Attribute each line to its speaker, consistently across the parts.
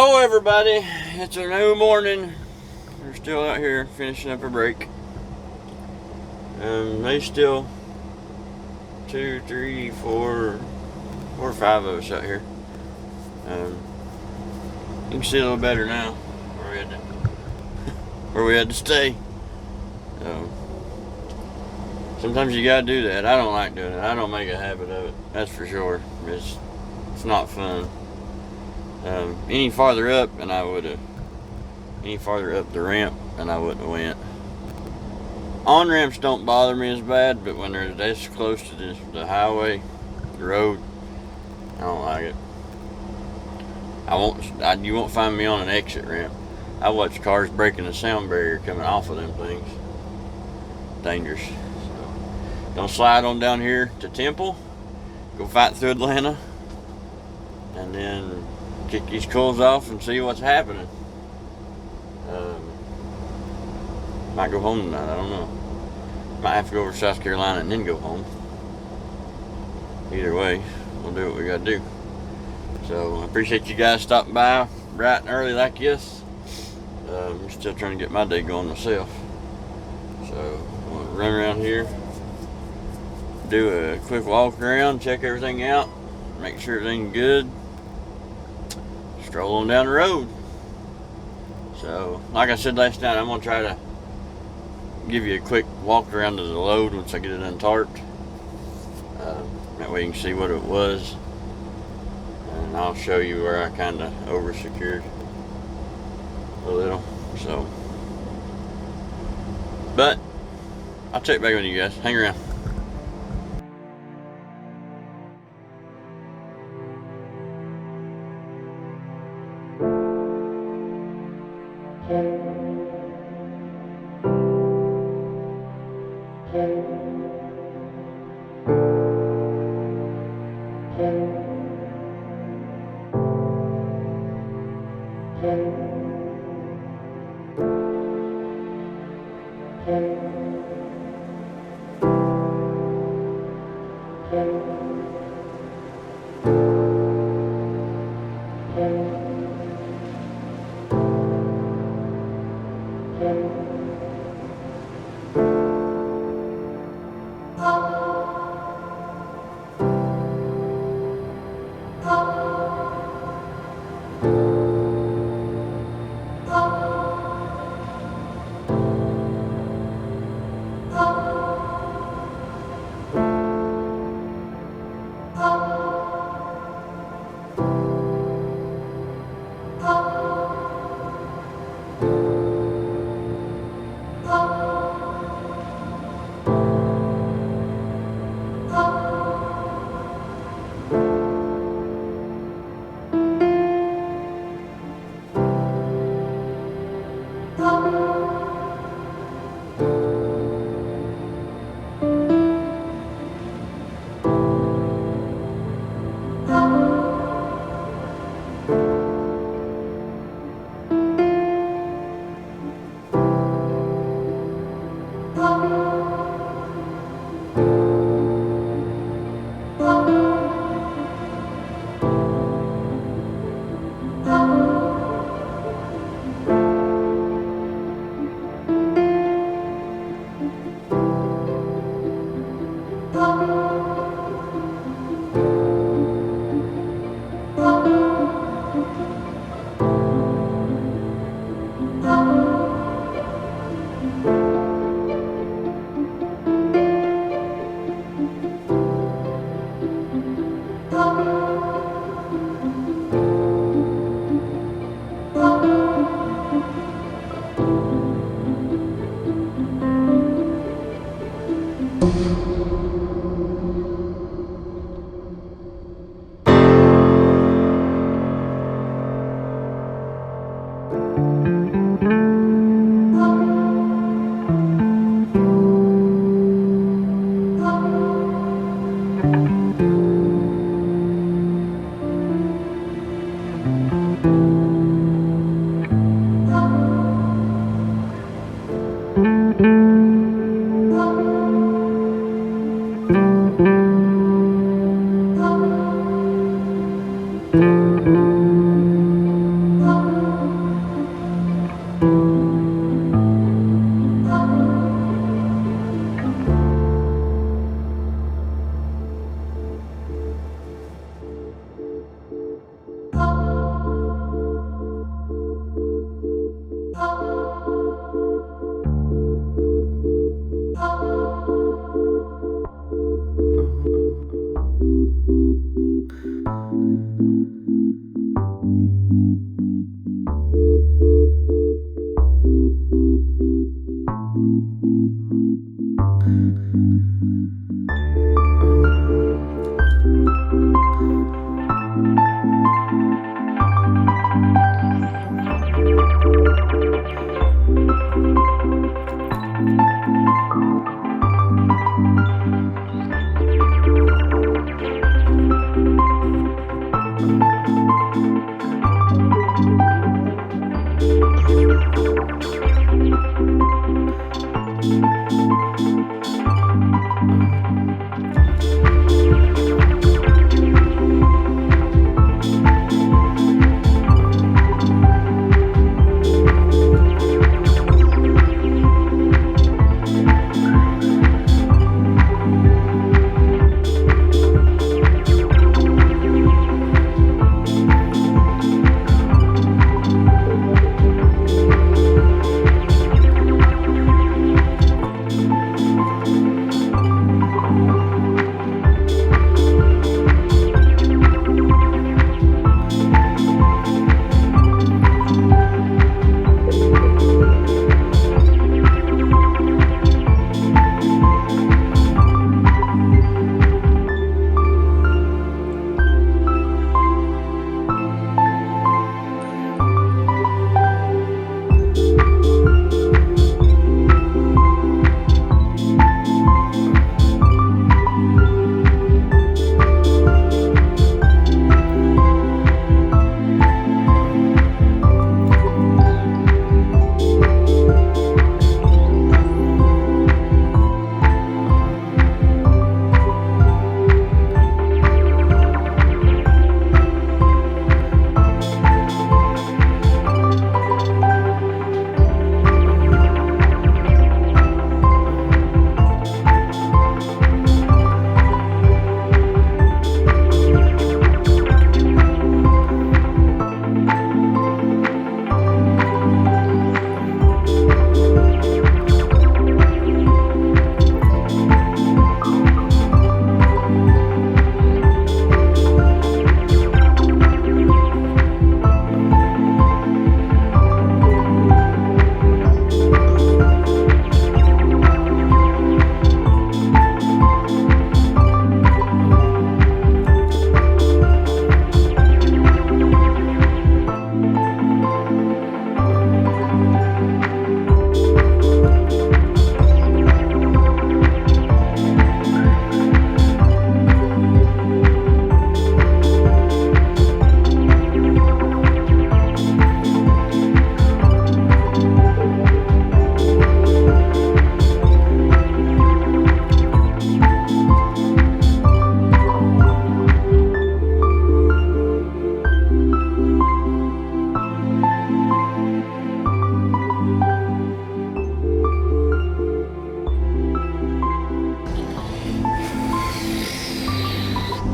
Speaker 1: Hello everybody, it's a new morning. We're still out here finishing up a break. There's still 2, 3, 4, 5 of us out here. You can see a little better now where we had to stay. Sometimes you gotta do that. I don't like doing it. I don't make a habit of it. That's for sure. It's not fun. Any farther up the ramp, and I wouldn't have went. On ramps don't bother me as bad, but when they're this close to the highway, the road, I don't like it. You won't find me on an exit ramp. I watch cars breaking the sound barrier coming off of them things. Dangerous. So, don't slide on down here to Temple. Go fight through Atlanta, and then kick these coals off and see what's happening. Might go home tonight, I don't know. Might have to go over to South Carolina and then go home. Either way, we'll do what we gotta do. So I appreciate you guys stopping by bright and early like this. I'm still trying to get my day going myself. So I'm gonna run around here, do a quick walk around, check everything out, make sure everything's good. Stroll on down the road. So, like I said last night, I'm going to try to give you a quick walk around to the load once I get it untarped. That way you can see what it was. And I'll show you where I kind of over-secured a little. So, but I'll check back with you guys. Hang around.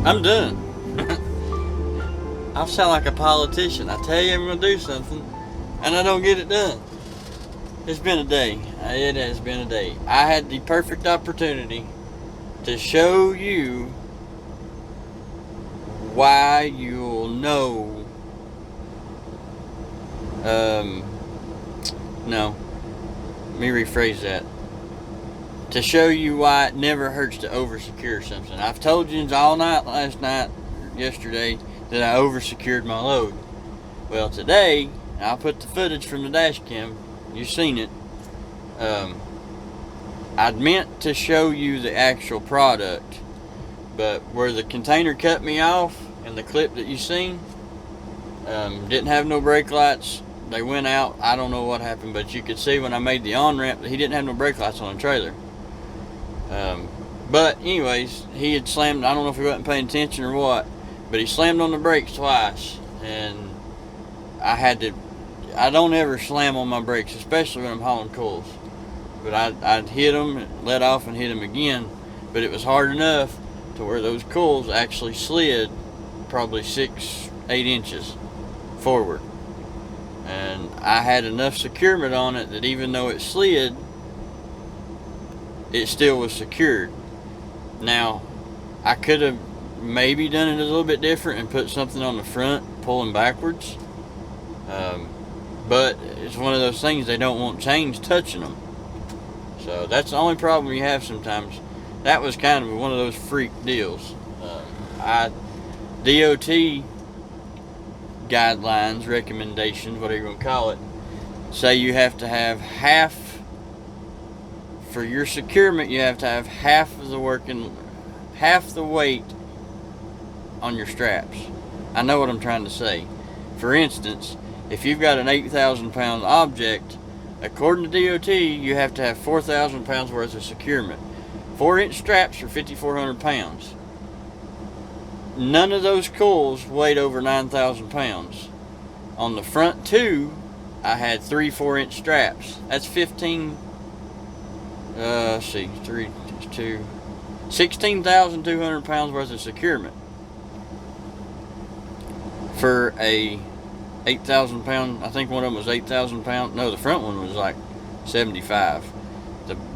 Speaker 1: I'm done. I sound like a politician. I tell you I'm going to do something, and I don't get it done. It's been a day. It has been a day. I had the perfect opportunity to show you why you'll know. No. Let me rephrase that. To show you why it never hurts to over-secure something. I've told you all night, last night, yesterday, that I over-secured my load. Well, today, I'll put the footage from the dash cam. You've seen it. I'd meant to show you the actual product, but where the container cut me off in the clip that you seen, didn't have no brake lights. They went out. I don't know what happened, but you could see when I made the on-ramp that he didn't have no brake lights on the trailer. But anyways, he had slammed, I don't know if he wasn't paying attention or what, but he slammed on the brakes twice, and I don't ever slam on my brakes, especially when I'm hauling coils. But I'd hit them, let off and hit them again, but it was hard enough to where those coils actually slid probably 6-8 inches forward. And I had enough securement on it that even though it slid, it still was secured. Now, I could have maybe done it a little bit different and put something on the front pulling backwards, but it's one of those things they don't want chains touching them. So that's the only problem you have sometimes. That was kind of one of those freak deals. DOT guidelines, recommendations, whatever you want to call it, say you have to have half, for your securement, you have to have half the weight on your straps. I know what I'm trying to say. For instance, if you've got an 8,000 pound object, according to DOT, you have to have 4,000 pounds worth of securement. 4-inch straps are 5,400 pounds. None of those coils weighed over 9,000 pounds. On the front two, I had 3 4-inch straps. That's 16,200 pounds worth of securement. For a 8,000 pound, I think one of them was 8,000 pounds. No, the front one was like 75.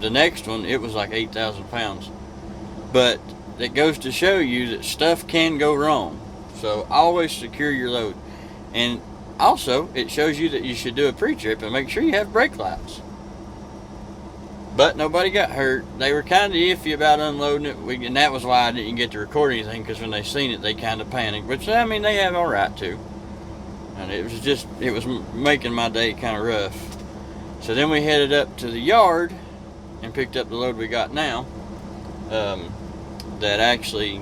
Speaker 1: The next one, it was like 8,000 pounds. But it goes to show you that stuff can go wrong. So always secure your load. And also, it shows you that you should do a pre-trip and make sure you have brake lights. But nobody got hurt. They were kind of iffy about unloading it, and that was why I didn't get to record anything, because when they seen it, they kind of panicked. Which, I mean, they have all right to. And it was making my day kind of rough. So then we headed up to the yard and picked up the load we got now. That actually,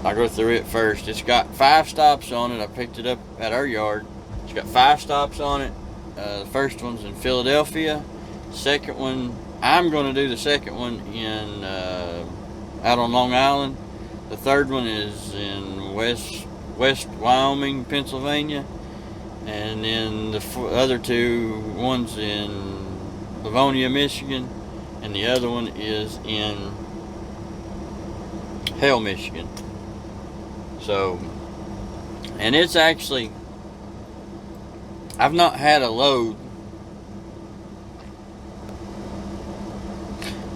Speaker 1: I'll go through it first. It's got 5 stops on it. I picked it up at our yard. It's got 5 stops on it. The first one's in Philadelphia. Second one, I'm going to do the second one in out on Long Island. The third one is in West Wyoming, Pennsylvania. And then the other 2, one's in Livonia, Michigan, and the other one is in Hale, Michigan. So, and it's actually, I've not had a load,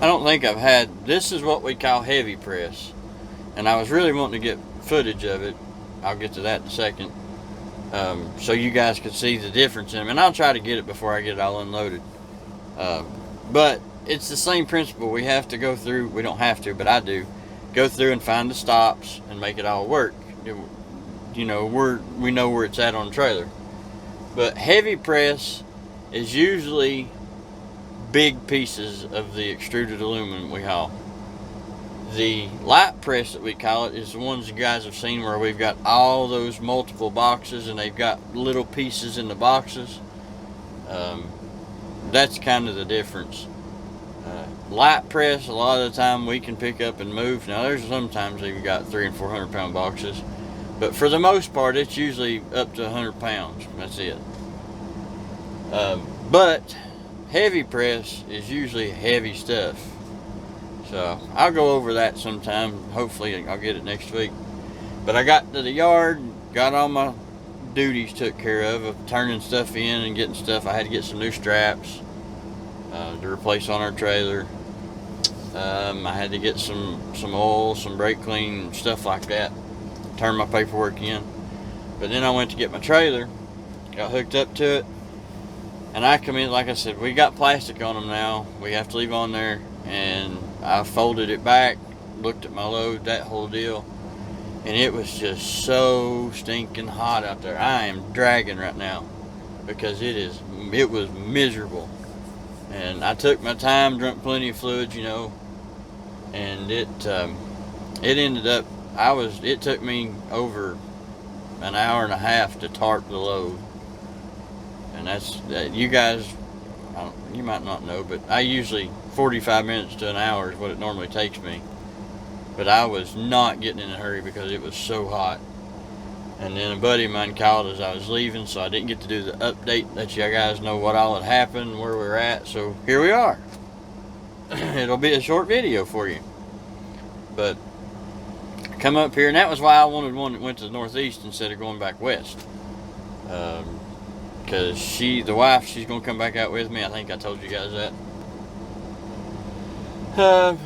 Speaker 1: I don't think I've had, this is what we call heavy press, and I was really wanting to get footage of it. I'll get to that in a second, so you guys could see the difference in them, and I'll try to get it before I get it all unloaded. But it's the same principle. We have to go through, we don't have to, but I do, go through and find the stops and make it all work. You know, we know where it's at on the trailer. But heavy press is usually big pieces of the extruded aluminum we haul. The light press that we call it is the ones you guys have seen where we've got all those multiple boxes and they've got little pieces in the boxes. That's kind of the difference. Light press, a lot of the time we can pick up and move. Now there's sometimes they've got 300 and 400 pound boxes, but for the most part it's usually up to 100 pounds. That's it. But heavy press is usually heavy stuff. So I'll go over that sometime. Hopefully I'll get it next week. But I got to the yard, got all my duties took care of turning stuff in and getting stuff. I had to get some new straps to replace on our trailer. I had to get some oil, some brake clean, stuff like that. Turn my paperwork in. But then I went to get my trailer, got hooked up to it, and I come in, like I said, we got plastic on them now. We have to leave on there, and I folded it back, looked at my load, that whole deal, and it was just so stinking hot out there. I am dragging right now because it was miserable. And I took my time, drank plenty of fluids, you know, and it ended up, it took me over an hour and a half to tarp the load. And that's, you guys, you might not know, but I usually 45 minutes to an hour is what it normally takes me. But I was not getting in a hurry because it was so hot. And then a buddy of mine called as I was leaving, so I didn't get to do the update, let you guys know what all had happened, where we're at. So here we are. It'll be a short video for you. But come up here, and that was why I wanted one that went to the northeast instead of going back west. Because the wife, she's going to come back out with me. I think I told you guys that.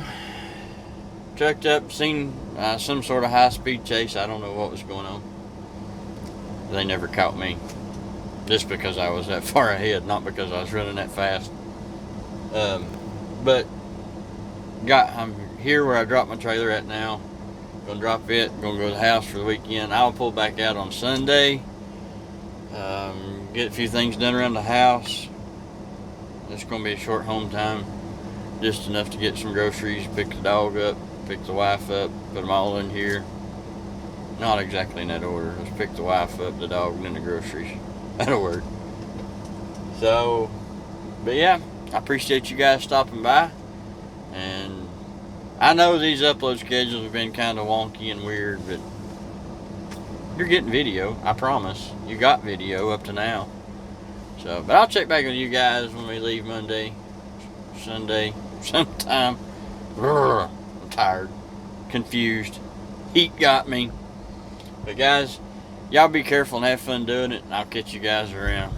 Speaker 1: Trucked up, seen some sort of high-speed chase. I don't know what was going on. They never caught me. Just because I was that far ahead, not because I was running that fast. But I'm here where I dropped my trailer at now. Gonna drop it. Gonna go to the house for the weekend. I'll pull back out on Sunday. Get a few things done around the house. It's gonna be a short home time, just enough to get some groceries, pick the dog up, pick the wife up, put them all in here. Not exactly in that order. Let's pick the wife up, the dog, and then the groceries. That'll work. So, but yeah, I appreciate you guys stopping by. And I know these upload schedules have been kind of wonky and weird, but you're getting video. I promise. You got video up to now. So, but I'll check back with you guys when we leave Monday, Sunday, sometime. I'm tired, confused. Heat got me. But guys, y'all be careful and have fun doing it, and I'll catch you guys around.